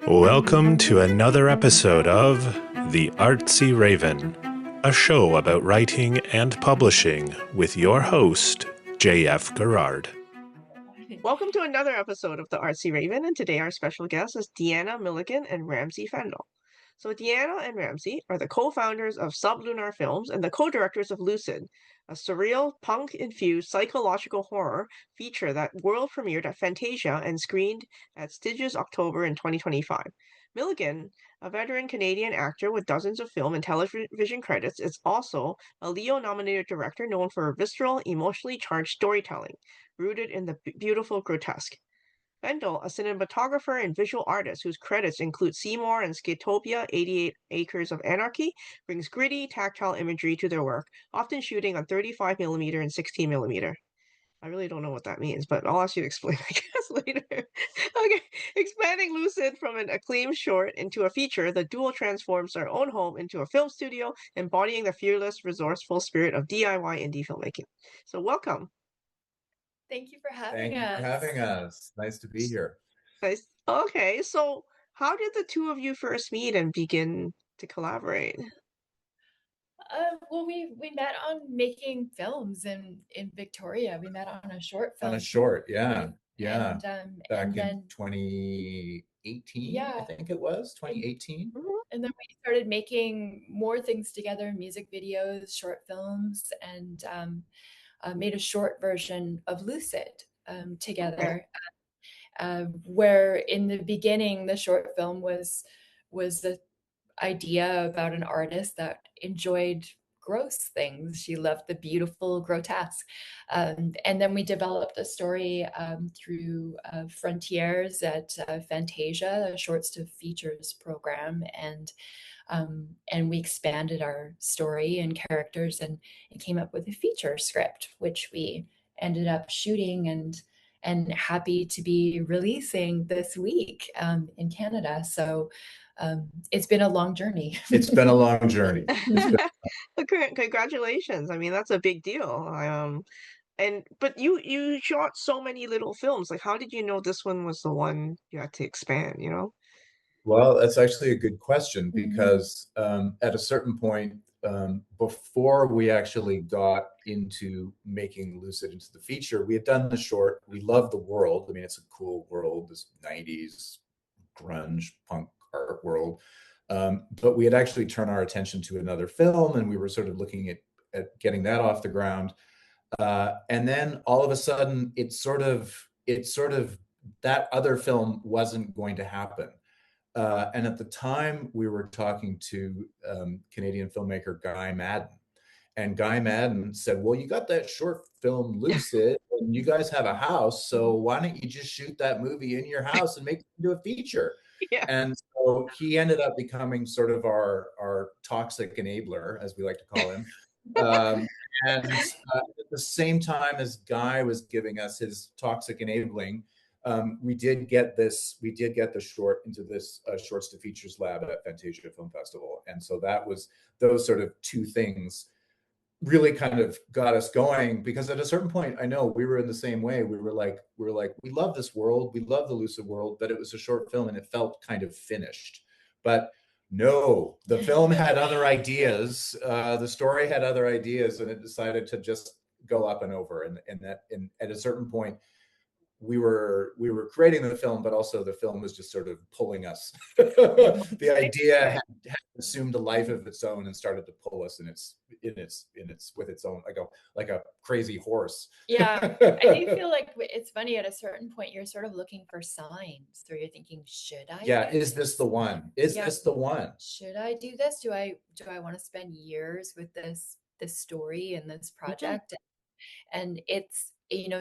Welcome to another episode of The Artsy Raven, a show about writing and publishing with your host, J.F. Garrard. Welcome to another episode of The Artsy Raven, and today our special guest is Deanna Milligan and Ramsey Fendall. So Deanna and Ramsey are the co-founders of Sublunar Films and the co-directors of Lucid, a surreal, punk-infused psychological horror feature that world premiered at Fantasia and screened at Sitges October in 2025. Milligan, a veteran Canadian actor with dozens of film and television credits, is also a Leo-nominated director known for visceral, emotionally charged storytelling, rooted in the beautiful grotesque. Fendall, a cinematographer and visual artist whose credits include Seymour and Skatopia, 88 Acres of Anarchy, brings gritty, tactile imagery to their work, often shooting on 35mm and 16mm. I really don't know what that means, but I'll ask you to explain, I guess, later. Okay, expanding Lucid from an acclaimed short into a feature, the duo transforms their own home into a film studio, embodying the fearless, resourceful spirit of DIY indie filmmaking. So welcome. Thank you for having Thank you us. for having us. Nice to be here. Nice. Okay, so how did the two of you first meet and begin to collaborate? Well, we met on making films in Victoria. We met on a short film. On a short, yeah. Back and then in 2018, Yeah. I think it was 2018. and then we started making more things together, music videos, short films, and made a short version of Lucid together. Where in the beginning, the short film was the idea about an artist that enjoyed gross things. She loved the beautiful grotesque. And then we developed a story through Frontiers at Fantasia, a shorts to features program. And we expanded our story and characters and came up with a feature script, which we ended up shooting and happy to be releasing this week in Canada. So it's been a long journey. It's been a long journey. Congratulations. I mean, that's a big deal. But you shot so many little films. Like, how did you know this one was the one you had to expand, you know? Well, that's actually a good question because at a certain point, before we actually got into making Lucid into the feature, we had done the short. We love the world. I mean, it's a cool world, this 90s grunge punk art world. But we had actually turned our attention to another film, and we were sort of looking at getting that off the ground. And then all of a sudden, it sort of that other film wasn't going to happen. And at the time, we were talking to Canadian filmmaker Guy Madden. And Guy Madden said, well, you got that short film Lucid, and you guys have a house, so why don't you just shoot that movie in your house and make it into a feature? Yeah. And so he ended up becoming sort of our toxic enabler, as we like to call him. And at the same time as Guy was giving us his toxic enabling, we did get the short into this shorts to features lab at Fantasia Film Festival. And so that was those sort of two things really kind of got us going, because at a certain point, I know we were in the same way. We were like, we love this world. We love the Lucid world, but it was a short film and it felt kind of finished. But no, the film had other ideas. The story had other ideas, and it decided to just go up and over. And at a certain point, we were creating the film, but also the film was just sort of pulling us. The idea had assumed a life of its own and started to pull us in its with its own, like a crazy horse. Yeah, I do feel like it's funny. At a certain point, you're sort of looking for signs, or you're thinking, should I? Yeah, is this the one? Is this the one? Should I do this? Do I want to spend years with this story and this project? And it's,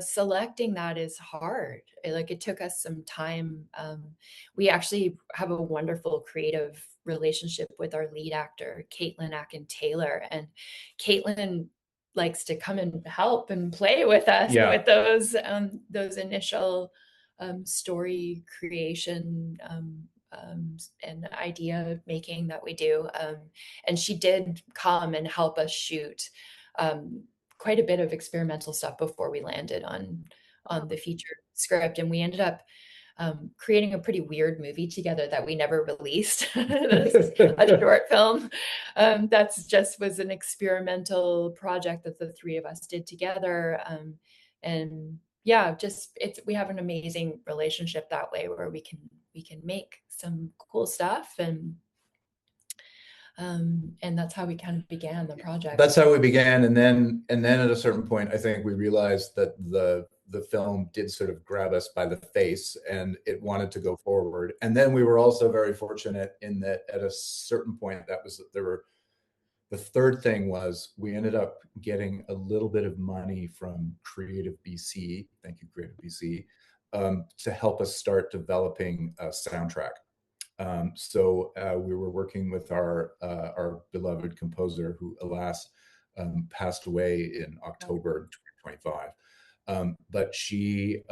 selecting that is hard. Like, it took us some time. We actually have a wonderful creative relationship with our lead actor, Caitlin Akin-Taylor, and Caitlin likes to come and help and play with us with those initial story creation and idea making that we do. And she did come and help us shoot quite a bit of experimental stuff before we landed on the feature script. And we ended up creating a pretty weird movie together that we never released, a short film. That's just was an experimental project that the three of us did together. And yeah, just we have an amazing relationship that way, where we can make some cool stuff, and that's how we kind of began the project. That's how we began, and then at a certain point, I think we realized that the film did sort of grab us by the face, and it wanted to go forward. And then we were also very fortunate in that at a certain point, the third thing was we ended up getting a little bit of money from Creative BC. Thank you, Creative BC, to help us start developing a soundtrack. So we were working with our beloved composer, who alas passed away in October 2025. But she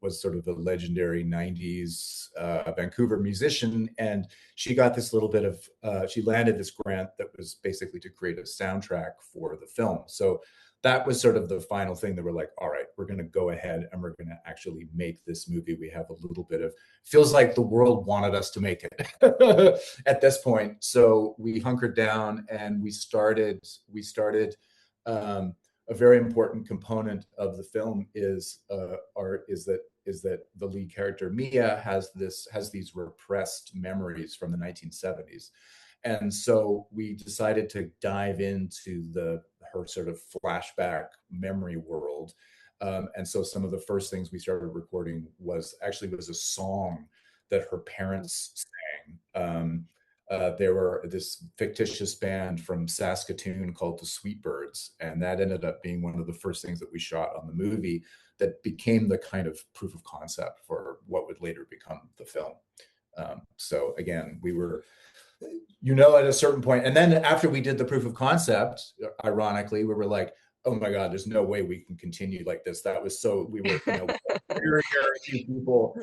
was sort of a legendary 90s Vancouver musician, and she got this little bit of, she landed this grant that was basically to create a soundtrack for the film. So that was sort of the final thing that we're like, all right, we're going to go ahead and we're going to actually make this movie. We have a little bit of, feels like the world wanted us to make it at this point. So we hunkered down and we started a very important component of the film is that the lead character Mia has these repressed memories from the 1970s. And so we decided to dive into her sort of flashback memory world. And so some of the first things we started recording was a song that her parents sang. There were this fictitious band from Saskatoon called the Sweetbirds, and that ended up being one of the first things that we shot on the movie that became the kind of proof of concept for what would later become the film. So again, we were, at a certain point, and then after we did the proof of concept, ironically, we were like, oh my God, there's no way we can continue like this. That was we were, very, very few people.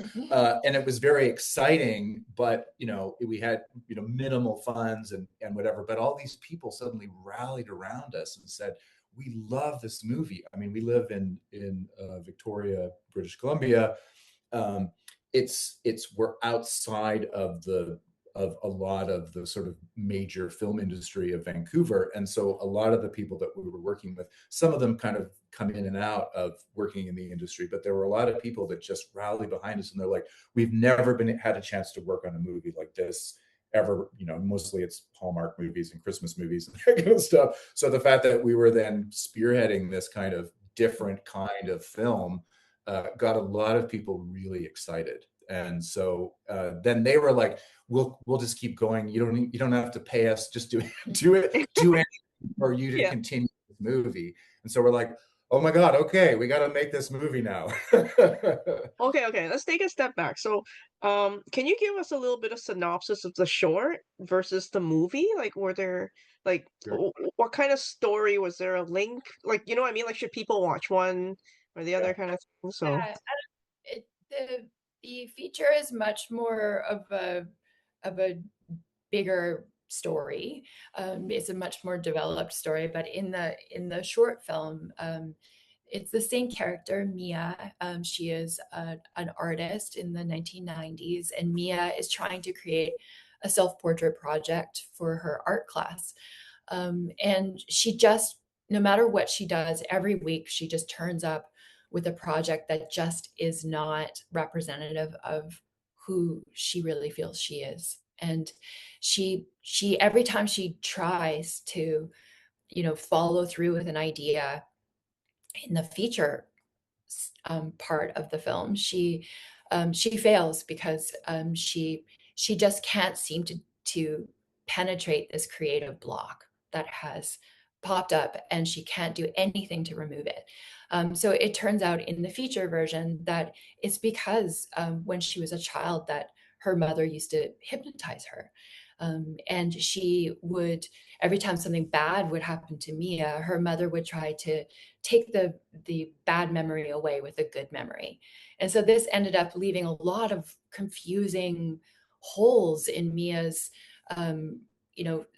And it was very exciting, but, we had, minimal funds and whatever, but all these people suddenly rallied around us and said, we love this movie. I mean, we live in Victoria, British Columbia. We're outside of a lot of the sort of major film industry of Vancouver. And so a lot of the people that we were working with, some of them kind of come in and out of working in the industry, but there were a lot of people that just rallied behind us, and they're like, we've never had a chance to work on a movie like this ever. Mostly it's Hallmark movies and Christmas movies and that kind of stuff. So the fact that we were then spearheading this kind of different kind of film got a lot of people really excited. And so then they were like, we'll just keep going. You don't have to pay us. Just do anything for you to continue this movie. And so we're like, oh my God, okay, we got to make this movie now. Okay, let's take a step back. So, can you give us a little bit of synopsis of the short versus the movie? Like, were there Sure. what kind of story was there? A link? Like, you know what I mean? Like, should people watch one or the other kind of thing? So, the feature is much more of a bigger story. It's a much more developed story, but in the short film, it's the same character, Mia. She is an artist in the 1990s, and Mia is trying to create a self-portrait project for her art class. And she just, no matter what she does, every week she just turns up with a project that just is not representative of who she really feels she is. And she every time she tries to, follow through with an idea in the feature part of the film, she fails because she just can't seem to penetrate this creative block that has popped up, and she can't do anything to remove it. So it turns out in the feature version that it's because when she was a child that her mother used to hypnotize her. And she would, every time something bad would happen to Mia, her mother would try to take the bad memory away with a good memory. And so this ended up leaving a lot of confusing holes in Mia's,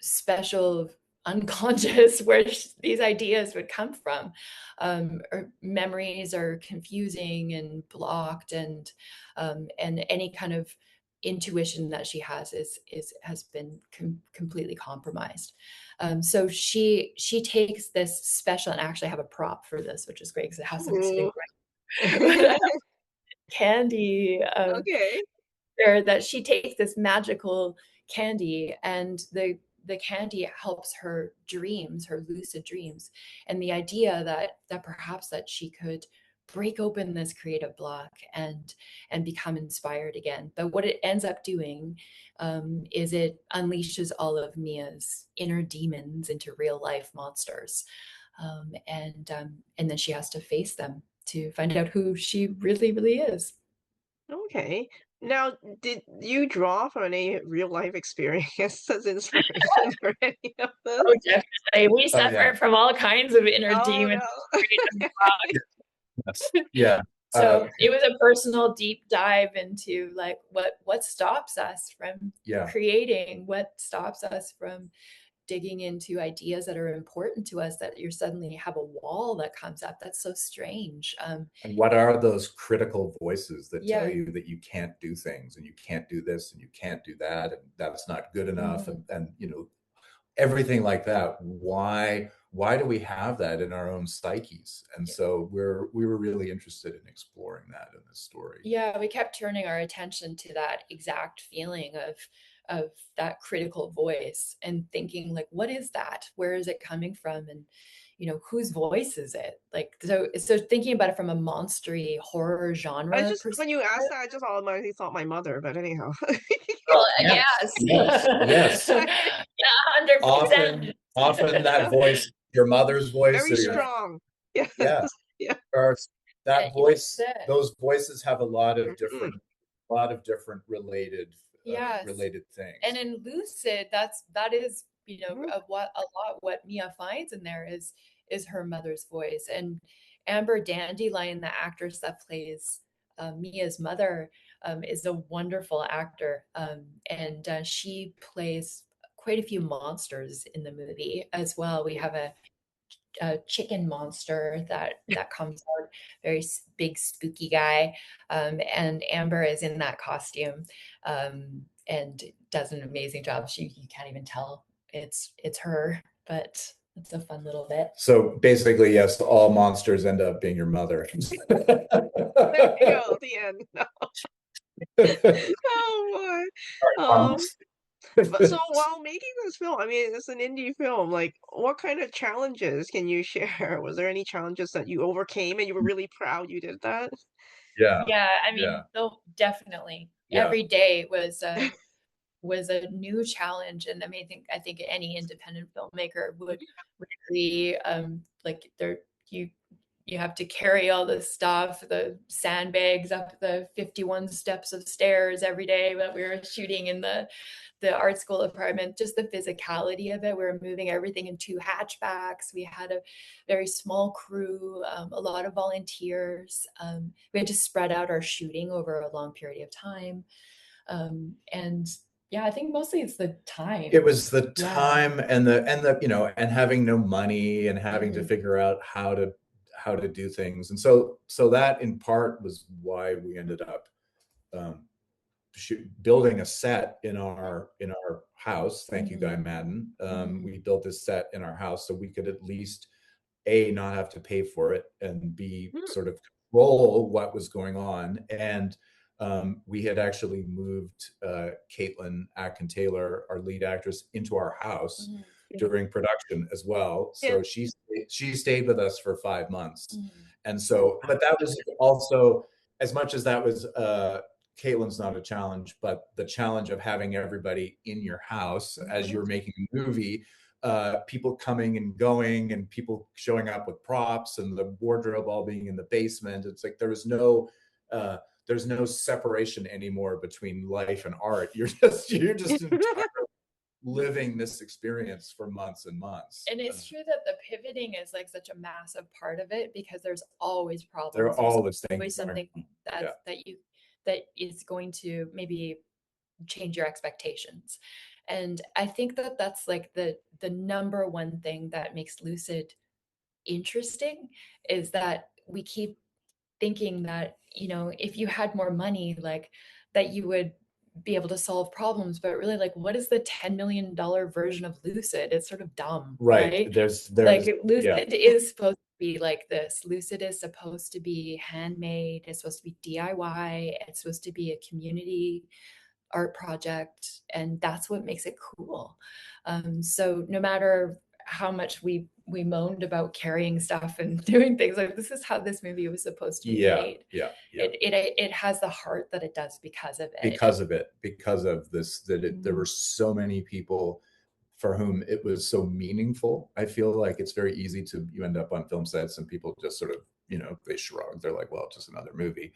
special unconscious where these ideas would come from. Or memories are confusing and blocked, and any kind of intuition that she has has been completely compromised. So she takes this special, and I actually have a prop for this, which is great because it has some sitting right candy. Okay. There, that she takes this magical candy, and the candy helps her dreams, her lucid dreams, and the idea that perhaps that she could break open this creative block and become inspired again. But what it ends up doing is it unleashes all of Mia's inner demons into real life monsters, and then she has to face them to find out who she really is. Okay. Now, did you draw from any real life experience as inspiration for any of this? Oh, definitely. We Oh, suffer yeah. from all kinds of inner Oh, demons. no. Yes. Yeah. So it was a personal deep dive into like what stops us from creating, what stops us from digging into ideas that are important to us, that you suddenly have a wall that comes up. That's so strange. And what are those critical voices that Yeah. tell you that you can't do things, and you can't do this, and you can't do that, and that's not good enough, and you know, everything like that. Why do we have that in our own psyches? And so we were really interested in exploring that in this story. Yeah, we kept turning our attention to that exact feeling of that critical voice, and thinking like, what is that? Where is it coming from? And you know, whose voice is it? Like, so thinking about it from a monstery horror genre I just, when you asked perspective. that, I just automatically thought my mother, but anyhow. Well, Yes. Yeah, 100%. Often that voice, your mother's voice, Very or your strong. Yes. yeah, Yeah. or that voice. That's it. Those voices have a lot of different related Yes. related things. And in Lucid, that is, you know, of what Mia finds in there is her mother's voice. And Amber Dandelion, the actress that plays Mia's mother, is a wonderful actor, and she plays quite a few monsters in the movie as well. We have a chicken monster that comes out, very big spooky guy, and Amber is in that costume, and does an amazing job. You can't even tell it's her, but it's a fun little bit. So basically, yes, all monsters end up being your mother. There you go, the end. No. Oh boy. But so while making this film, I mean, it's an indie film, like what kind of challenges can you share? Was there any challenges that you overcame and you were really proud you did that? Yeah, I mean, definitely. Every day was a new challenge, and I mean, I think any independent filmmaker would really like you have to carry all this stuff, the sandbags up the 51 steps of stairs every day that we were shooting in the art school apartment. Just the physicality of it. We were moving everything in 2 hatchbacks. We had a very small crew, a lot of volunteers. We had to spread out our shooting over a long period of time. And yeah, I think mostly it's the time. It was the time and the you know, and having no money and having to figure out how to do things. And so that in part was why we ended up building a set in our house. Thank you, Guy Madden. We built this set in our house so we could at least A, not have to pay for it, and B, sort of control what was going on. And we had actually moved Caitlin Atkin-Taylor, our lead actress, into our house during production as well. So she stayed with us for 5 months. And so, but that was also, as much as that was Caitlin's not a challenge, but the challenge of having everybody in your house as you're making a movie, people coming and going, and people showing up with props, and the wardrobe all being in the basement. It's like there's no separation anymore between life and art. You're just entirely living this experience for months and months. And it's true that the pivoting is like such a massive part of it, because there's always problems. There are always something that is going to maybe change your expectations. And I think that that's like the number one thing that makes Lucid interesting, is that we keep thinking that, you know, if you had more money, like that you would be able to solve problems, but really, like, what is the $10 million version of Lucid? It's sort of dumb, right? There's Like yeah. Lucid is supposed to be like this. Lucid is supposed to be handmade. It's supposed to be DIY. It's supposed to be a community art project, and that's what makes it cool. So no matter how much we moaned about carrying stuff and doing things, like, this is how this movie was supposed to be made. It has the heart that it does because of it. Because of this, there were so many people for whom it was so meaningful. I feel like it's very easy to, you end up on film sets and people just sort of, you know, they shrug. They're like, well, it's just another movie.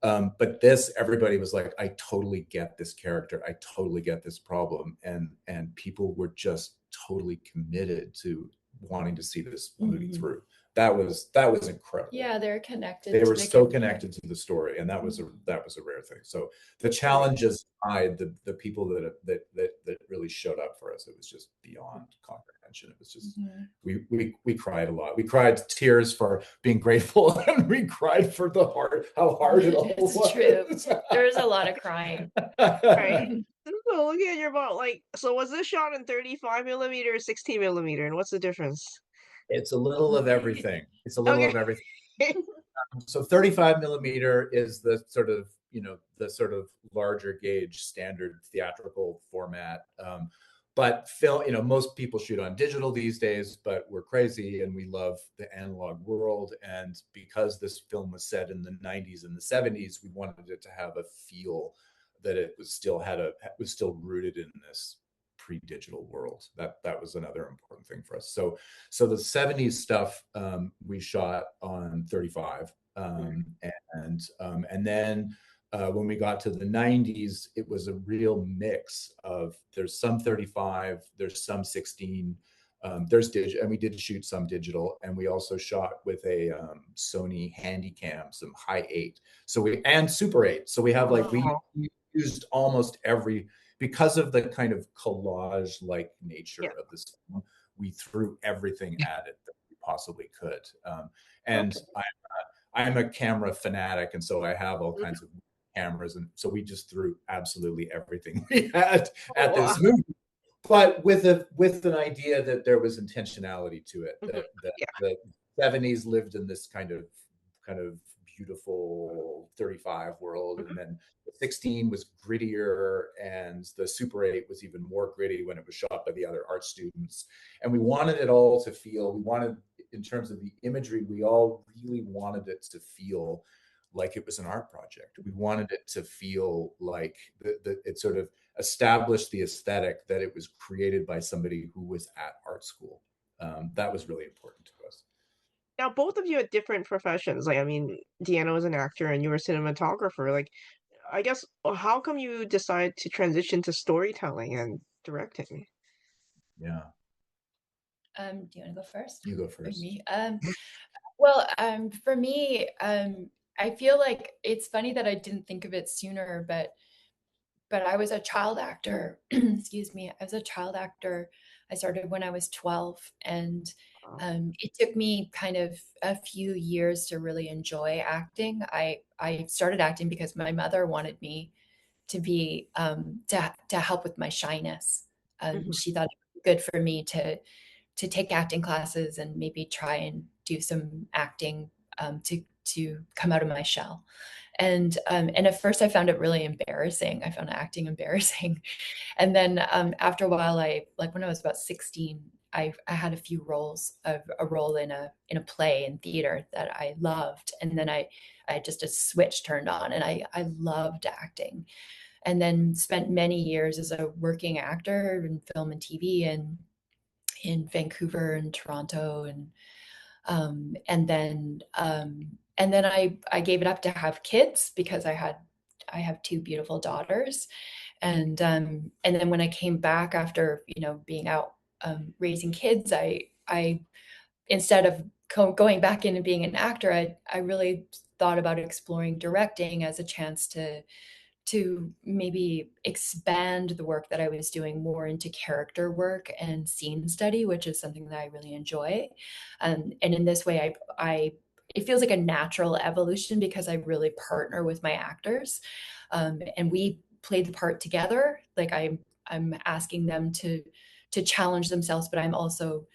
But this, everybody was like, I totally get this character. I totally get this problem. And people were just totally committed to wanting to see this movie through. That was incredible. Yeah, they're connected. They were so connected to the story, and that was a rare thing. So the challenges aside, the people that really showed up for us, it was just beyond comprehension. It was just we cried a lot. We cried tears for being grateful, and we cried for how hard it all was. It's true. There was a lot of crying. Right. So looking at your about, like, so was this shot in 35 millimeter or 16 millimeter, and what's the difference? It's a little of everything. It's a little of everything. So 35 millimeter is the sort of, you know, the sort of larger gauge standard theatrical format. But film, you know, most people shoot on digital these days, but we're crazy and we love the analog world. And because this film was set in the 90s and the 70s, we wanted it to have a feel that it was still rooted in this pre-digital world. That was another important thing for us. So the 70s stuff we shot on 35, and then when we got to the 90s, it was a real mix of, there's some 35, there's some 16, there's digital, and we did shoot some digital, and we also shot with a Sony Handycam, some high 8, and Super 8. So we have we used almost every, because of the kind of collage-like nature of this film, we threw everything at it that we possibly could. And I'm a camera fanatic, and so I have all kinds of cameras, and so we just threw absolutely everything we had at this movie, but with an idea that there was intentionality to it, that the 70s lived in this kind of beautiful 35 world, and then the 16 was grittier, and the Super 8 was even more gritty when it was shot by the other art students. And we wanted it all to feel, in terms of the imagery, we all really wanted it to feel like it was an art project. We wanted it to feel like it sort of established the aesthetic that it was created by somebody who was at art school. That was really important to us. Now, both of you had different professions. Like, I mean, Deanna was an actor and you were a cinematographer. Like, I guess, how come you decided to transition to storytelling and directing? Yeah. Do you want to go first? You go first. Me? Well, for me, I feel like it's funny that I didn't think of it sooner, but I was a child actor. Excuse me. I was a child actor. I started when I was 12, and it took me kind of a few years to really enjoy acting. I started acting because my mother wanted me to be to help with my shyness. She thought it was good for me to take acting classes and maybe try and do some acting to come out of my shell. And at first I found it really embarrassing. I found acting embarrassing. And then after a while, when I was about 16, I had a few roles, a role in a play in theater that I loved. And then I just a switch turned on, and I loved acting. And then spent many years as a working actor in film and TV, and in Vancouver and Toronto, and then I gave it up to have kids because I have two beautiful daughters, and then when I came back after being out raising kids, I instead of going back in and being an actor, I really thought about exploring directing as a chance to to maybe expand the work that I was doing more into character work and scene study, which is something that I really enjoy. And in this way, it feels like a natural evolution because I really partner with my actors, and we play the part together. Like I'm asking them to challenge themselves, but I'm also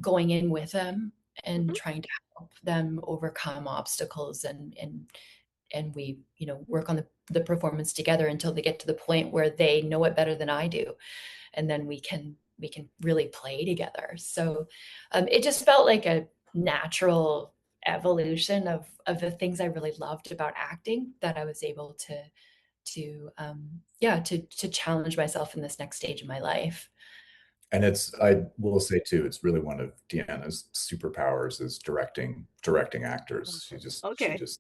going in with them and trying to help them overcome obstacles, and we, you know, work on the performance together until they get to the point where they know it better than I do, and then we can really play together. So it just felt like a natural evolution of the things I really loved about acting, that I was able to challenge myself in this next stage of my life. And I will say too, it's really one of Deanna's superpowers is directing actors. She Okay. just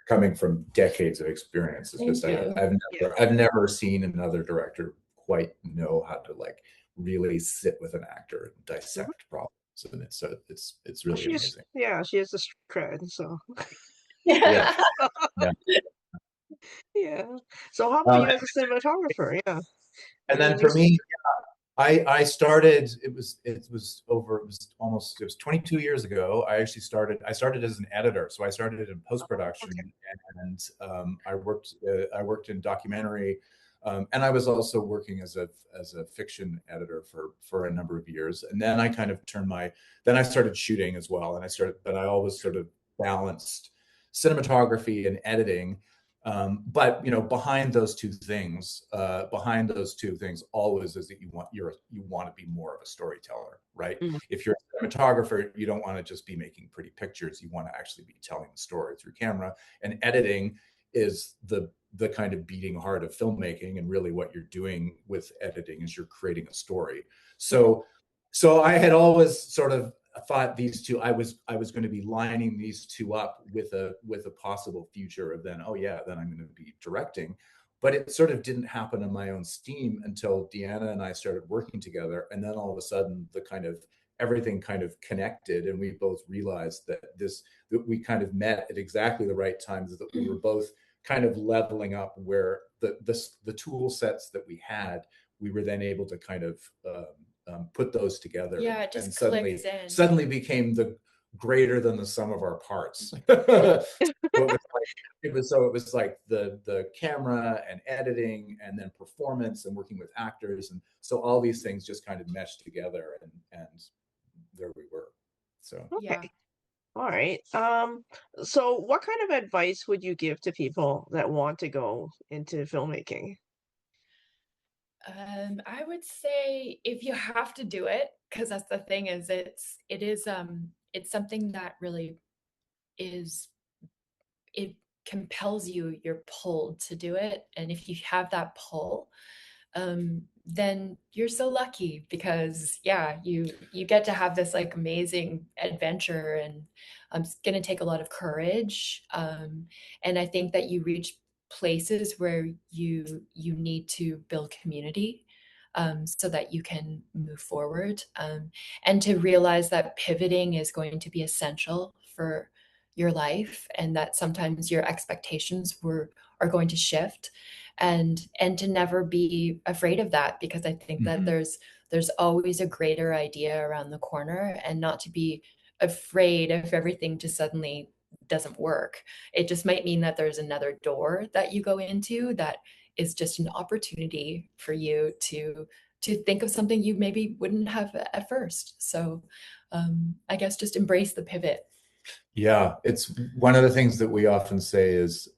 coming from decades of experience. It's just Thank you. I've never seen another director quite know how to like really sit with an actor and dissect problems. And it's really amazing. She has the street cred, so Yeah. Yeah. yeah. So how about you as a cinematographer? Yeah. And then for me, I started, it was 22 years ago. I started as an editor. So I started in post-production, and I worked in documentary, and I was also working as a fiction editor for a number of years. And then I kind of then I started shooting as well. But I always sort of balanced cinematography and editing. But you know, behind those two things always is that you want to be more of a storyteller, right? If you're a cinematographer, you don't want to just be making pretty pictures. You want to actually be telling the story through camera. And editing is the kind of beating heart of filmmaking. And really what you're doing with editing is you're creating a story. So I had always sort of thought these two, I was going to be lining these two up with a possible future of then I'm going to be directing. But it sort of didn't happen on my own steam until Deanna and I started working together. And then all of a sudden everything kind of connected, and we both realized that we kind of met at exactly the right times, that we were both kind of leveling up where the tool sets that we had, we were then able to kind of put those together. Yeah, it just and clicks in. suddenly became the greater than the sum of our parts. It was like the camera and editing, and then performance and working with actors, and so all these things just kind of meshed together, and there we were. So Okay. All right. So what kind of advice would you give to people that want to go into filmmaking? I would say, if you have to do it, because that's the thing, is it's something that really is, it compels you, you're pulled to do it. And if you have that pull, then you're so lucky, because you get to have this like amazing adventure, and it's going to take a lot of courage. And I think that you reach places where you need to build community, so that you can move forward, and to realize that pivoting is going to be essential for your life, and that sometimes your expectations are going to shift, and to never be afraid of that, because I think that there's always a greater idea around the corner, and not to be afraid if everything just suddenly doesn't work. It just might mean that there's another door that you go into that is just an opportunity for you to think of something you maybe wouldn't have at first. So I guess just embrace the pivot. Yeah, it's one of the things that we often say is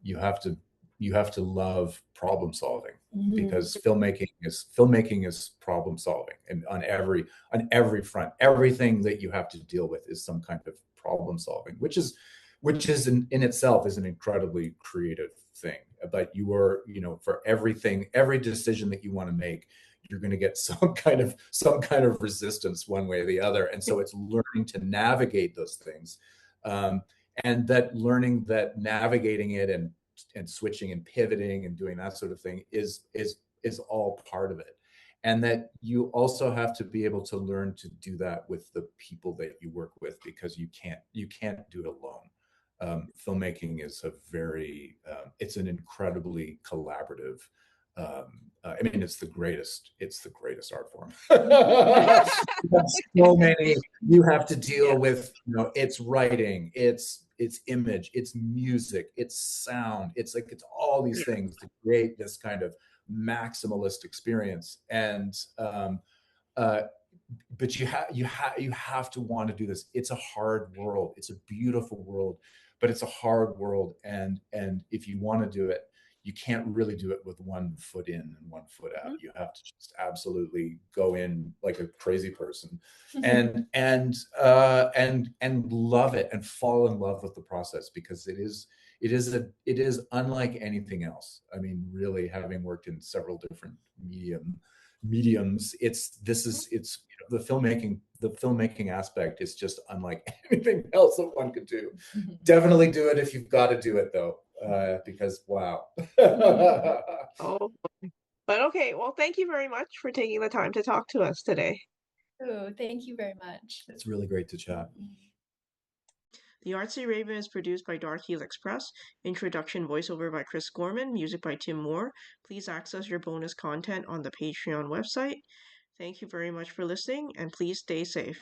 you have to love problem solving, because filmmaking is problem solving, and on every front, everything that you have to deal with is some kind of problem solving, which is in itself is an incredibly creative thing. But you are, for every decision that you want to make, you're going to get some kind of resistance one way or the other. And so it's learning to navigate those things, and that learning that navigating it and switching and pivoting and doing that sort of thing is all part of it. And that you also have to be able to learn to do that with the people that you work with, because you can't do it alone. filmmaking is a very, it's an incredibly collaborative. I mean, it's the greatest art form. So many, you have to deal with, you know, it's writing, it's image, it's music, it's sound, it's like, it's all these things to create this kind of maximalist experience. And but you have to want to do this. It's a hard world. It's a beautiful world, but it's a hard world. And if you want to do it, you can't really do it with one foot in and one foot out. You have to just absolutely go in like a crazy person, and love it and fall in love with the process, because it is unlike anything else. I mean, really, having worked in several different mediums, it's the filmmaking aspect is just unlike anything else that one could do. Definitely do it if you've got to do it, though, because wow. Oh, but okay. Well, thank you very much for taking the time to talk to us today. Oh, thank you very much. It's really great to chat. The Artsy Raven is produced by Dark Helix Press. Introduction voiceover by Chris Gorman. Music by Tim Moore. Please access your bonus content on the Patreon website. Thank you very much for listening, and please stay safe.